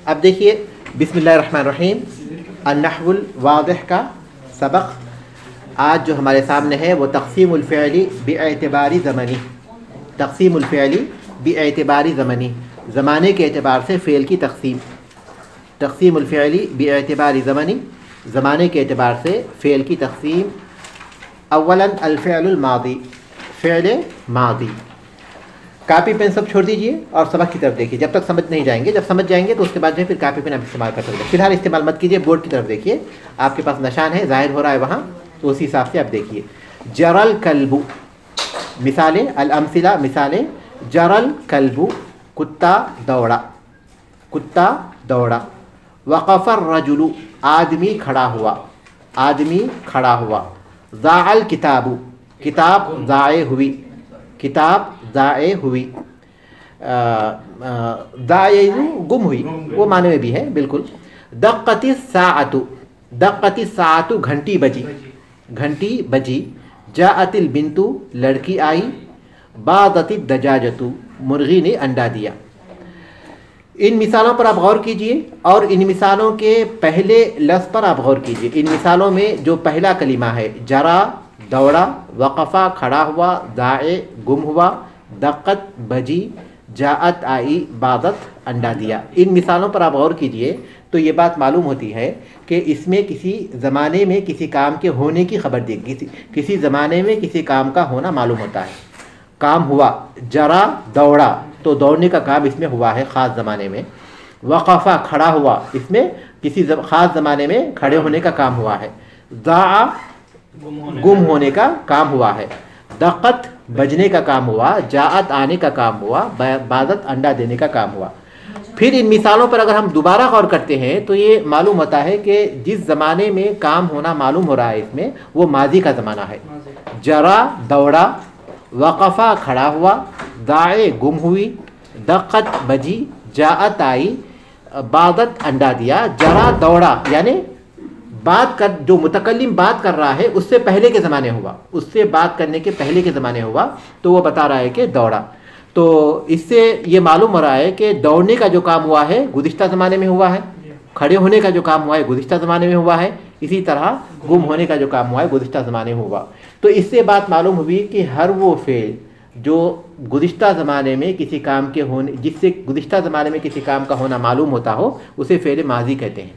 अब देखिए बिस्मिल्लाहिर्रहमानिर्रहीम अन्नहवुल वादिह का सबक आज जो हमारे सामने है वो तक़सीमुल फ़िअली बिएतिबारी ज़मनी, तक़सीमुल फ़िअली बिएतिबारी ज़मनी, ज़माने के एतबार से फ़ेल की तक़सीम। तक़सीमुल फ़िअली बिएतिबारी ज़मनी, ज़माने के एतबार से फ़ेल की तक़सीम। अव्वलन अल फ़िअलुल मादी, फ़िअल मादी। कापी पेन सब छोड़ दीजिए और सबक की तरफ देखिए। जब तक समझ नहीं जाएंगे, जब समझ जाएंगे तो उसके बाद में फिर कापी पेन आप इस्तेमाल कर सकते हैं। फिलहाल इस्तेमाल मत कीजिए, बोर्ड की तरफ देखिए, आपके पास निशान है ज़ाहिर हो रहा है वहाँ, तो उसी हिसाब से आप देखिए। जरल कल्बु, मिसालें अल अमसिला, मिसालें जरल कल्बु, कुत्ता दौड़ा, कुत्ता दौड़ा। वक़फ़र रजुलु, आदमी खड़ा हुआ, आदमी खड़ा हुआ। ज़ाअल किताबु, किताब ज़ाए हुई, किताब ज़ाए हुई। ज़ाए गुम हुई, वो माने में भी है बिल्कुल। दक़्क़तिस साअतु, दक़्क़तिस साअतु घंटी बजी, घंटी बजी। जाअतिल बिन्तु, लड़की आई। बादतिद दजाजतु, मुर्गी ने अंडा दिया। इन मिसालों पर आप गौर कीजिए और इन मिसालों के पहले लफ्ज़ पर आप गौर कीजिए। इन मिसालों में जो पहला कलिमा है जरा दौड़ा, वक़फ़ा खड़ा हुआ, दाए गुम हुआ, दक़्क़त बजी, जाअत आई, बादत अंडा दिया। इन मिसालों पर आप गौर कीजिए तो ये बात मालूम होती है कि इसमें किसी ज़माने में किसी काम के होने की खबर दी, किसी ज़माने में किसी काम का होना मालूम होता है। काम हुआ, जरा दौड़ा, तो दौड़ने का काम इसमें हुआ है ख़ास ज़माने में। वक़फ़ा खड़ा हुआ, इसमें किसी ख़ास ज़माने में खड़े होने का काम हुआ है। ज़ाअ गुम होने का काम हुआ है। दक़्क़त बजने का काम हुआ, जाअत आने का काम हुआ, बादत अंडा देने का काम हुआ। फिर इन मिसालों पर अगर हम दोबारा गौर करते हैं तो ये मालूम होता है कि जिस ज़माने में काम होना मालूम हो रहा है इसमें वो माजी का ज़माना है। जरा दौड़ा, वक़फ़ा खड़ा हुआ, दाए गुम हुई, दक़्क़त बजी, जाअत आई, बादत अंडा दिया। जरा दौड़ा यानी बात कर, जो मुतकल्लिम बात कर रहा है उससे पहले के ज़माने हुआ, उससे बात करने के पहले के ज़माने हुआ, तो वो बता रहा है कि दौड़ा। तो इससे ये मालूम हो रहा है कि दौड़ने का जो काम हुआ है गुज़िश्ता ज़माने में हुआ है, खड़े होने का जो काम हुआ है गुज़िश्ता ज़माने में हुआ है, इसी तरह गुम होने का जो काम हुआ है गुज़िश्ता ज़माने में हुआ। तो इससे बात मालूम हुई कि हर वो फ़ेल जो गुज़िश्ता ज़माने में किसी काम के होने, जिससे गुज़िश्ता ज़माने में किसी काम का होना मालूम होता हो उसे फ़ेल माजी कहते हैं।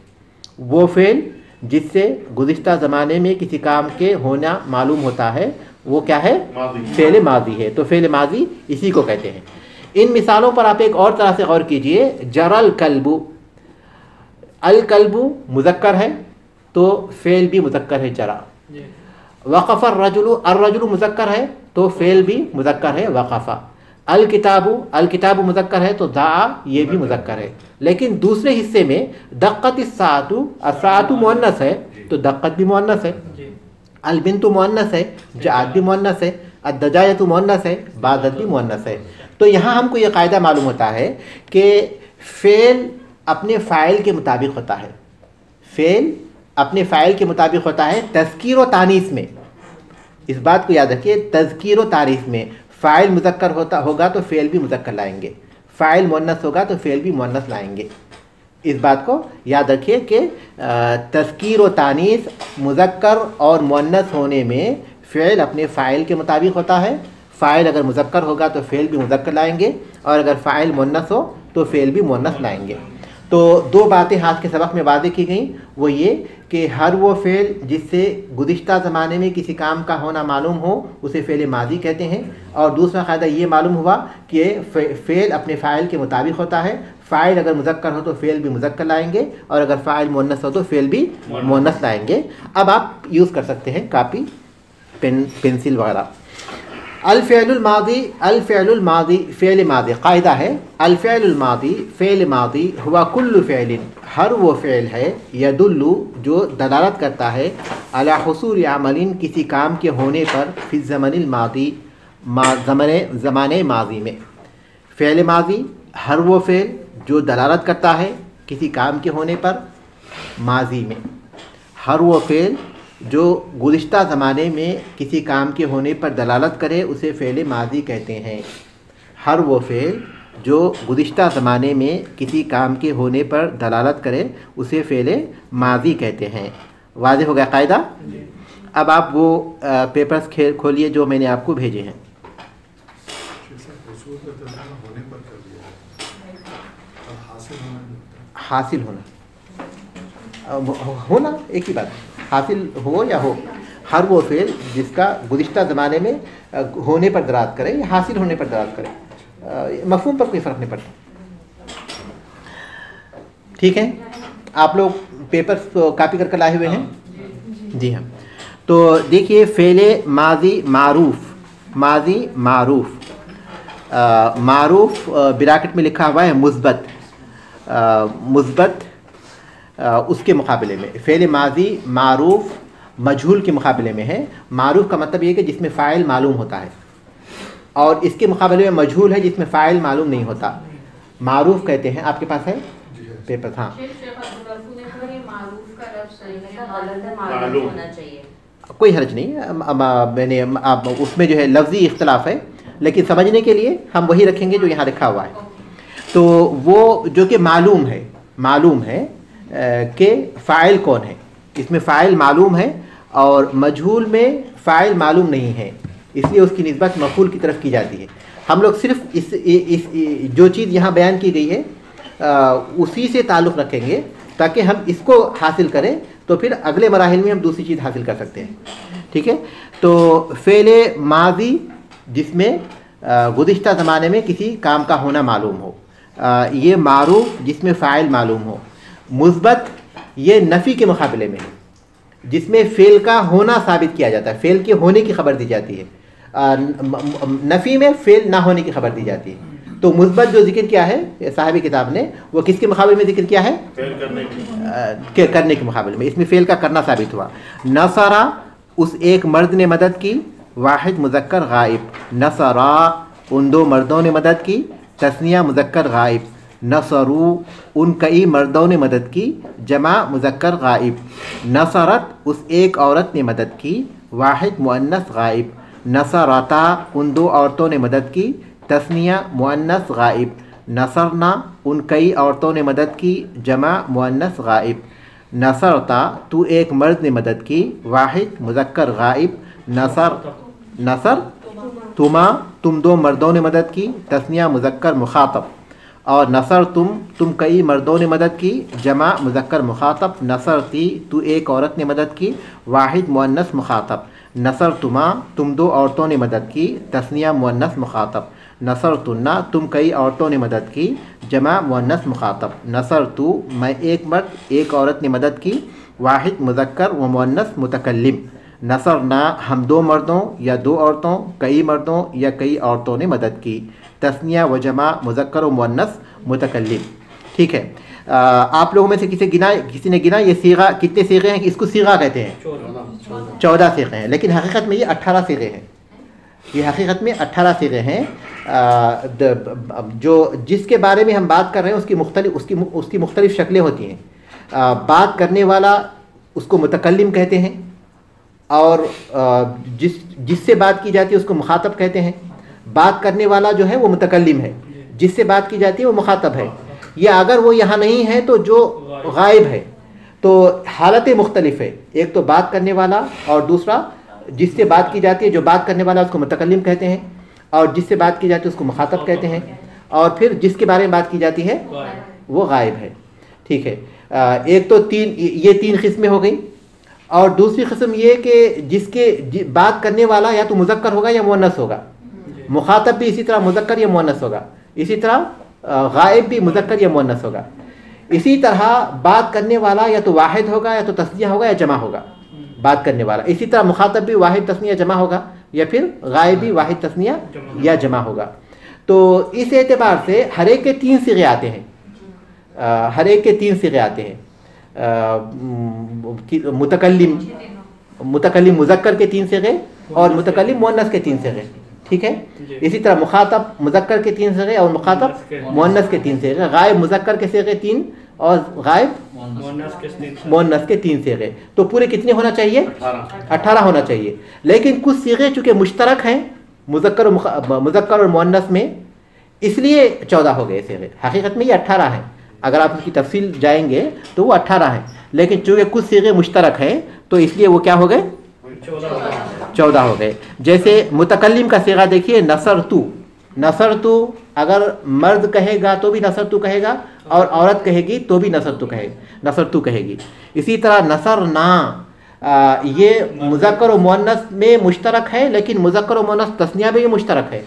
वो फ़ेल जिससे गुज़िश्ता ज़माने में किसी काम के होना मालूम होता है वो क्या है? फ़ेल माजी है। तो फ़ेल माजी इसी को कहते हैं। इन मिसालों पर आप एक और तरह से गौर कीजिए। जरल कल्बु, अल कल्बु मुज़क्कर है तो फ़ेल भी मुज़क्कर है जरा। वक़फ़र रजुलु, अर रजुलु मुज़क्कर है तो फ़ेल भी मुज़क्कर है वक़फ़ा। अल किताबु, अल किताबु मुज़क्कर है तो दा ये भी मुज़क्कर है। लेकिन दूसरे हिस्से में दक़्क़तिस साअतु, अस्साअतु मुअन्नस है तो दक़्क़त भी मुअन्नस है। अल बिन्तु मुअन्नस है, जाअत भी मुअन्नस है, अद्दजाजतु मुअन्नस है, बादत भी मुअन्नस है। तो यहाँ हमको ये कायदा मालूम होता है कि फ़ेल अपने फ़ाइल के मुताबिक होता है, फ़ेल अपने फ़ाइल के मुताबिक होता है तज़कीर व तानीस में। इस बात को याद रखिए, तज़कीर व तानीस में फ़ाइल मुज़क्कर होगा तो फ़ेल भी मुज़क्कर लाएंगे, फ़ाइल मुअन्नस होगा तो फ़ेल भी मुअन्नस लाएंगे। इस बात को याद रखिए कि तज़कीर व तानीस मुज़क्कर और मुअन्नस होने में फ़ेल अपने फ़ाइल के मुताबिक होता है। फ़ाइल अगर मुज़क्कर होगा तो फ़ेल भी मुज़क्कर लाएंगे और अगर फ़ाइल मुअन्नस हो तो फ़ेल भी मुअन्नस लाएंगे। तो दो बातें आज के सबक में वाज़ेह की गई, वो ये कि हर वो फ़ेल जिससे गुज़िश्ता ज़माने में किसी काम का होना मालूम हो उसे फ़ेल माजी कहते हैं। और दूसरा क़ायदा ये मालूम हुआ कि फ़ेल अपने फ़ाइल के मुताबिक होता है। फ़ाइल अगर मुज़क्कर हो तो फ़ेल भी मुज़क्कर लाएंगे और अगर फ़ाइल मुअन्नस हो तो फ़ेल भी मुअन्नस लाएंगे। अब आप यूज़ कर सकते हैं कापी पेंसिल वगैरह। अल फ़िअलुल मादी, अल फ़िअलुल मादी फ़ेल मादी। कायदा है अल फ़िअलुल मादी फ़ेल मादी हुआ कुल्लु फ़िअलिन, हर वो फ़ेल है यदुल्लु जो दलालत करता है अला हुसूल अमलिन किसी काम के होने पर फ़ी ज़मनिल मादी ज़माने माजी में। फ़ेल मादी हर वो फ़ेल जो दलालत करता है किसी काम के होने पर माजी में, हर वो फ़ेल जो गुज़िश्ता ज़माने में किसी काम के होने पर दलालत करे उसे फ़ेल माजी कहते हैं। हर वो फ़ेल जो गुज़िश्ता ज़माने में किसी काम के होने पर दलालत करे उसे फ़ेल माजी कहते हैं। वाज़ेह हो गया कायदा। अब आप वो पेपर्स खोलिए जो मैंने आपको भेजे हैं। हासिल होना एक ही बात, हासिल हो या हो, हर वो फ़ेल जिसका गुज़िश्ता ज़माने में होने पर दलालत करे या हासिल होने पर दलालत करे, मफ़हूम पर कोई फ़र्क नहीं पड़ता। ठीक है, आप लोग पेपर्स कॉपी करके लाए हुए हैं? जी हाँ। तो देखिए फ़ेल माजी मारूफ़ ब्रैकेट में लिखा हुआ है मुस्बत उसके मुकाबले में। फ़ेल माजी मारूफ़ मजहूल के मुकाबले में है। मारूफ़ का मतलब ये कि जिसमें फ़ाइल मालूम होता है, और इसके मुकाबले में मजहूल है जिसमें फ़ाइल मालूम नहीं होता। मारूफ़ कहते हैं, आपके पास है पेपर? हाँ, कोई हर्ज नहीं, मैंने उसमें जो है लफ्ज़ी इख्तलाफ है, लेकिन समझने के लिए हम वही रखेंगे जो यहाँ लिखा हुआ है। तो वो जो कि मालूम है कि फ़ाइल कौन है, इसमें फ़ाइल मालूम है और मजहूल में फ़ाइल मालूम नहीं है, इसलिए उसकी निस्बत मफ़ूल की तरफ की जाती है। हम लोग सिर्फ इस जो चीज़ यहाँ बयान की गई है उसी से ताल्लुक़ रखेंगे, ताकि हम इसको हासिल करें तो फिर अगले मराहिल में हम दूसरी चीज़ हासिल कर सकते हैं। ठीक है, तो फ़ेल माज़ी जिसमें गुज़िश्ता ज़माने में किसी काम का होना मालूम हो, ये मारूफ़ जिसमें फ़ाइल मालूम हो। मुस्बत ये नफ़ी के मुकाबले में है, जिसमें फ़ेल का होना साबित किया जाता है, फ़ेल के होने की खबर दी जाती है। नफ़ी में फ़ेल ना होने की खबर दी जाती है। तो मुस्बत जो जिक्र किया है साहिब किताब ने, वो किसके मुकाबले में जिक्र किया है? करने के मुकाबले में। इसमें फ़ेल का करना साबित हुआ। नसरा उस एक मर्द ने मदद की, वाहिद मुज़क्कर गायब। नसरा उन दो मर्दों ने मदद की, तस्निया मुज़क्कर गायब। नसरू उन कई मर्दों ने मदद की, जमा मुज़क्कर गायब। नसरत उस एक औरत ने मदद की, वाहिद मुअन्नस गायब। नसरता उन दो औरतों ने मदद की, तस्निया मुअन्नस गायब। नसरना उन कई औरतों ने मदद की, जमा मुअन्नस गायब। नसरता तू एक मर्द ने मदद की, वाहिद मुज़क्कर गायब। नसर तुम दो मर्दों ने मदद की, तस्निया मुज़क्कर मुखातब। और नसर तुम कई मर्दों ने मदद की, जमा मुज़क्कर मुखातब। नसरती तू एक औरत ने मदद की, वाहिद मुअन्नस मुखातब। नसर तुम दो औरतों ने मदद की, तस्निया मुअन्नस मुखातब। नसर तुन्ना तुम कई औरतों ने मदद की, जमा मुअन्नस मुखातब। नसर तू मैं एक मर्द एक औरत ने मदद की, वाहिद मुज़क्कर व मुअन्नस मुतकल्लिम। नसर ना हम दो मर्दों या दो औरतों, कई मर्दों या कई औरतों ने मदद की। तस्निया व जमा मुज़क्कर व मुअन्नस मुतकल्लिम। ठीक है, आप लोगों में से किसी ने गिना ये सीगा कितने सीगे हैं? इसको सीगा कहते हैं, 14 सीगे हैं, लेकिन हकीकत में ये 18 सीगे हैं। ये हकीकत में 18 सीगे हैं। जो जिसके बारे में हम बात कर रहे हैं उसकी मुख्तलिफ शक्लें होती हैं। बात करने वाला उसको मुतकल्लिम कहते हैं, और जिससे बात की जाती है उसको मुखातब कहते हैं। बात करने वाला जो है वो मुतकल्लिम है, जिससे बात की जाती है वो मुखातब है। या अगर वो यहाँ नहीं है तो जो गायब है। तो हालतें मुख्तलिफ है, एक तो बात करने वाला और दूसरा जिससे बात की जाती है। जो बात करने वाला उसको मुतकल्लिम कहते हैं, और जिससे बात की जाती है उसको मुखातब कहते हैं, और फिर जिसके बारे में बात की जाती है वो गायब है। ठीक है, एक तो ये तीन किस्में हो गई। और दूसरी किस्म ये कि जिसके बात करने वाला या तो मुज़क्कर होगा या मुअन्नस होगा, मुखातब भी इसी तरह मुज़क्कर या मुअन्नस होगा, इसी तरह गायब भी मुज़क्कर या मुअन्नस होगा। इसी तरह बात करने वाला या तो वाहिद होगा या तो तस्निया होगा या जमा होगा, बात करने वाला। इसी तरह मुखातब भी वाहिद तस्निया जमा होगा, या फिर गायब भी वाहिद तस्निया या जमा होगा। तो इस एतबार से हर एक के 3 सिगे आते हैं, हर एक के 3 सिगे आते हैं। मुतकल्लिम मुज़क्कर के 3 सिगे और मुतकल्लिम मुअन्नस के 3 सिगे। ठीक है, इसी तरह मुखातब मुज़क्कर के 3 सिगे और मुखातब मुअन्नस के 3 सिगे। गायब मुज़क्कर के सिगे 3 और गायब मुअन्नस के 3 सिगे। तो पूरे कितने होना चाहिए? 18 होना चाहिए। लेकिन कुछ सिगे चूँकि मुश्तरक हैं मुज़क्कर और मुअन्नस में, इसलिए 14 हो गए सीगे। हकीकत में ये 18 है, अगर आप उसकी तफसील जाएंगे तो वो 18 है, लेकिन चूँकि कुछ सीगे मुश्तरक हैं तो इसलिए वो क्या हो गए, 14 हो गए। जैसे मुतकल्लिम का सीगा देखिए, नसर तू। नसर तू अगर मर्द कहेगा तो भी नसर तू कहेगा, और औरत कहेगी तो भी नसर तू कहेगी। इसी तरह नसर ना, ये मुज़क्कर और मुअन्नस में मुश्तरक है, लेकिन मुज़क्कर और मुअन्नस तस्निया में भी मुश्तरक है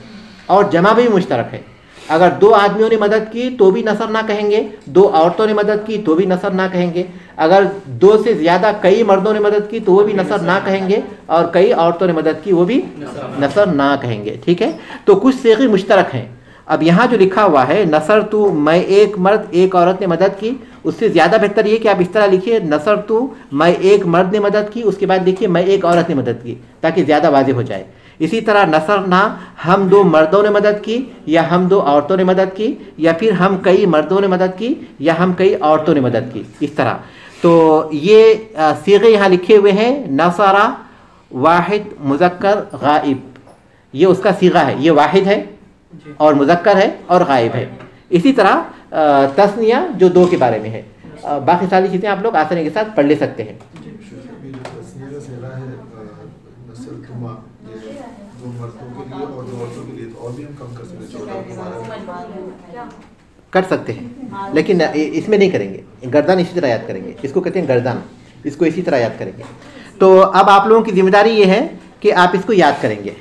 और जमा में भी मुश्तरक है। अगर 2 आदमियों ने मदद की तो भी नसर ना कहेंगे, 2 औरतों ने मदद की तो भी नसर ना कहेंगे, अगर 2 से ज़्यादा कई मर्दों ने मदद की तो वो भी नसर ना कहेंगे, और कई औरतों ने मदद की वो भी नसर ना कहेंगे। ठीक है, तो कुछ सीगे मुश्तरक हैं। अब यहाँ जो लिखा हुआ है नसर तू, मैं एक मर्द एक औरत ने मदद की, उससे ज़्यादा बेहतर ये कि आप इस तरह लिखिए, नसर तू मैं एक मर्द ने मदद की, उसके बाद लिखिए मैं एक औरत ने मदद की, ताकि ज़्यादा वाज़ेह हो जाए। इसी तरह नसर ना, हम 2 मर्दों ने मदद की, या हम 2 औरतों ने मदद की, या फिर हम कई मर्दों ने मदद की, या हम कई औरतों ने मदद की, इस तरह। तो ये सीगे यहाँ लिखे हुए हैं, नसरा वाहिद मुज़क्कर गाइब, ये उसका सीगा है, ये वाहिद है और मुज़क्कर है और गायब है। इसी तरह तस्निया जो 2 के बारे में है, बाकी सारी चीज़ें आप लोग आसानी के साथ पढ़ ले सकते हैं। कर सकते हैं, लेकिन इसमें नहीं करेंगे, गर्दन इसी तरह याद करेंगे, इसको कहते हैं गर्दन, इसको इसी तरह याद करेंगे। तो अब आप लोगों की जिम्मेदारी ये है कि आप इसको याद करेंगे,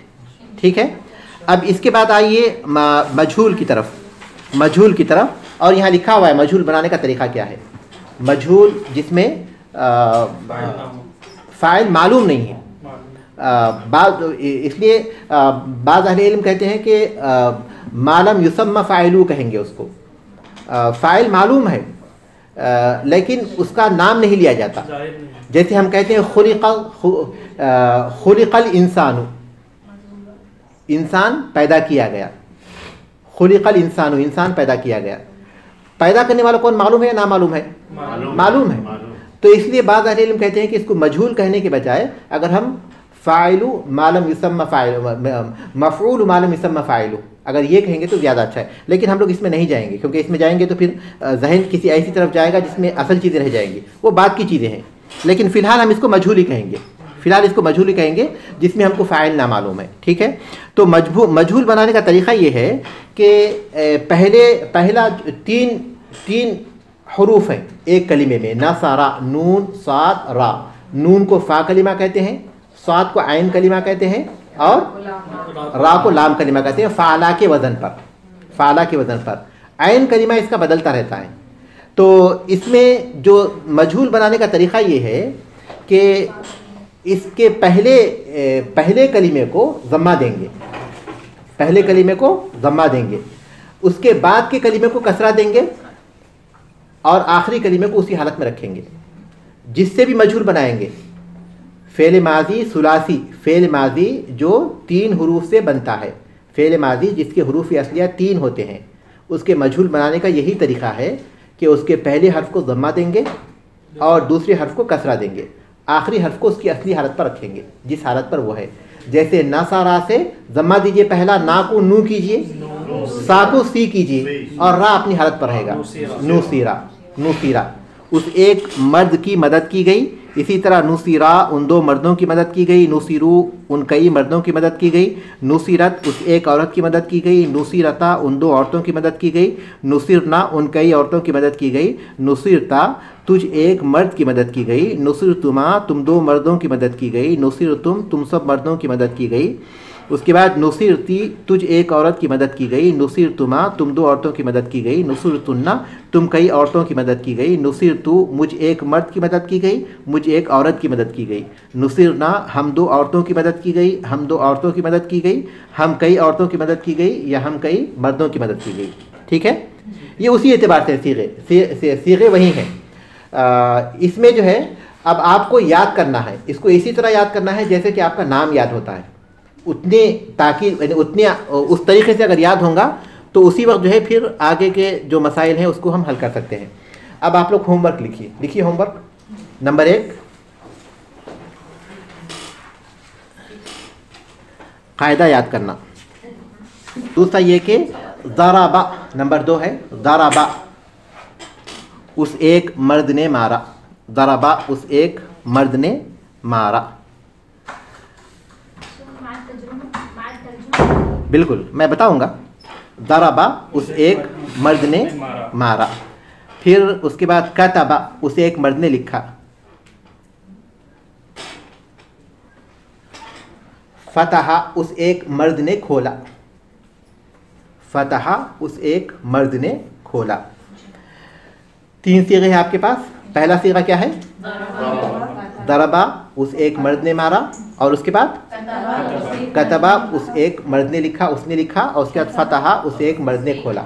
ठीक है। अब इसके बाद आइए मजहूल की तरफ, और यहाँ लिखा हुआ है मजहूल बनाने का तरीका क्या है। मजहूल जिसमें फ़ाइल मालूम नहीं है, इसलिए बाज़ अहले इल्म कहते हैं कि मालम युसम्मा फ़ाइलू कहेंगे उसको। फ़ाइल मालूम है लेकिन उसका नाम नहीं लिया जाता। जैसे हम कहते हैं खुलिक़ल इंसानु, इंसान पैदा किया गया, खुलिक़ल इंसानु, इंसान पैदा किया गया। पैदा करने वाला कौन मालूम है या ना मालूम है? मालूम है। तो इसलिए बाज़ अहले इल्म कहते हैं कि इसको मजहूल कहने के बजाय अगर हम फ़ाइलु मालम युसम्मा फ़ाइलु, मफ़ऊल मालम युसम्मा फ़ाइलु, अगर ये कहेंगे तो ज़्यादा अच्छा है। लेकिन हम लोग इसमें नहीं जाएंगे, क्योंकि इसमें जाएंगे तो फिर जहन किसी ऐसी तरफ जाएगा जिसमें असल चीज़ें रह जाएंगी, वो बात की चीज़ें हैं। लेकिन फ़िलहाल हम इसको मजहूल ही कहेंगे, जिसमें हमको फ़ाइल ना मालूम है, ठीक है। तो मजहूल बनाने का तरीक़ा ये है कि पहला तीन हरूफ हैं एक कलिमे में, नसरा, नून, साद, रा। नून को फ़ा कलिमा कहते हैं, साद को आइन कलिमा कहते हैं, और रा को लाम कलिमा कहते हैं, फ़ाला के वज़न पर। आइन कलिमा इसका बदलता रहता है। तो इसमें जो मजहूल बनाने का तरीक़ा ये है कि इसके पहले कलिमे को ज़म्मा देंगे, उसके बाद के कलिमे को कसरा देंगे, और आखिरी कलिमे को उसी हालत में रखेंगे। जिससे भी मजहूल बनाएंगे, फ़ेल माज़ी सुलासी, फ़ेल माज़ी जो 3 हुरूफ से बनता है, फ़ेल माज़ी जिसके हुरूफ असलिया 3 होते हैं, उसके मजहूल बनाने का यही तरीक़ा है कि उसके पहले हर्फ को ज़म्मा देंगे और दूसरे हर्फ को कसरा देंगे, आखिरी हर्फ को उसकी असली हालत पर रखेंगे, जिस हालत पर वो है। जैसे नसरा से ज़म्मा दीजिए, पहला ना को नू कीजिए, सा को सी कीजिए, और रा अपनी हालत पर रहेगा, नूसीरा, उस एक मर्द की मदद की गई। इसी तरह नुसीरा, उन 2 मर्दों की मदद की गई। नुसीरू, उन कई मर्दों की मदद की गई। नुसीरत, उस एक औरत की मदद की गई। नुसीरता, उन 2 औरतों की मदद की गई। नुसीरना, उन कई औरतों की मदद की गई। नुसीरता, तुझ एक मर्द की मदद की गई। नुसीरतुमा, तुम 2 मर्दों की मदद की गई। नुसीरतुम, तुम सब मर्दों की मदद की गई। उसके बाद नुसीरती, तुझ एक औरत की मदद की गई। नुसीरतुमा, तुम 2 औरतों की मदद की गई। नुसीरतुन्ना, तुम कई औरतों की मदद की गई। नुसीरतु, मुझ एक मर्द की मदद की गई, मुझ एक औरत की मदद की गई। नुसीरना, हम 2 औरतों की मदद की गई, हम 2 औरतों की मदद की गई। हम कई औरतों की मदद की गई, या हम कई मर्दों की मदद की गई, ठीक है। ये उसी एतबार से सीगे वही हैं। इसमें जो है अब आपको याद करना है, इसको इसी तरह याद करना है जैसे कि आपका नाम याद होता है, उतने ताकि उतने उस तरीके से अगर याद होगा तो उसी वक्त जो है फिर आगे के जो मसाइल हैं उसको हम हल कर सकते हैं। अब आप लोग होमवर्क लिखिए होमवर्क नंबर 1, कायदा याद करना। दूसरा ये कि ज़राबा नंबर 2 है, ज़राबा उस एक मर्द ने मारा, ज़राबा उस एक मर्द ने मारा। बिल्कुल मैं बताऊंगा। ज़राबा उस एक मर्द ने मारा। फिर उसके बाद कतबा उसे एक मर्द ने लिखा। फतहा उस एक मर्द ने खोला, फतहा उस एक मर्द ने खोला। 3 सीगे हैं आपके पास। पहला सीगा क्या है? दरबा उस एक मर्द ने मारा, और उसके बाद कतबा उस एक मर्द ने लिखा, उसने लिखा, और उसके बाद फतहा उस एक मर्द ने खोला।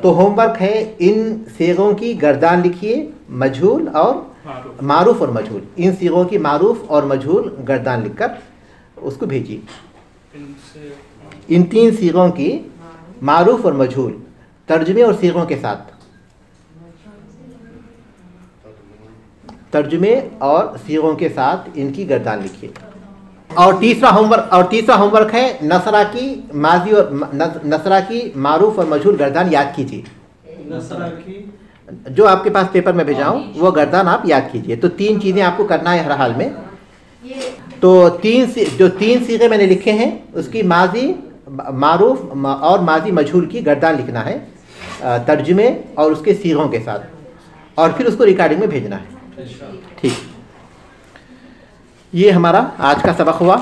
तो होमवर्क है, इन सीगों की गर्दान लिखिए, मजहूल और मारूफ और मजहूल। इन सीगों की मारूफ और मजहूल गर्दान लिखकर उसको भेजिए। इन 3 सीगों की मारूफ और मजहूल तर्जुमे और सीगों के साथ, तर्जुमे और सीगों के साथ इनकी गर्दान लिखिए। और तीसरा होमवर्क है नसरा की माजी और नसरा की मारूफ और मजहूल गर्दान याद कीजिए। नसरा की जो आपके पास पेपर में भेजाऊं वो गर्दान आप याद कीजिए। तो 3 चीज़ें आपको करना है हर हाल में। तो 3 सीगे मैंने लिखे हैं, उसकी माजी मारूफ और माजी मजहूल की गर्दान लिखना है तर्जुमे और उसके सीगों के साथ, और फिर उसको रिकॉर्डिंग में भेजना है। ठीक, ये हमारा आज का सबक हुआ।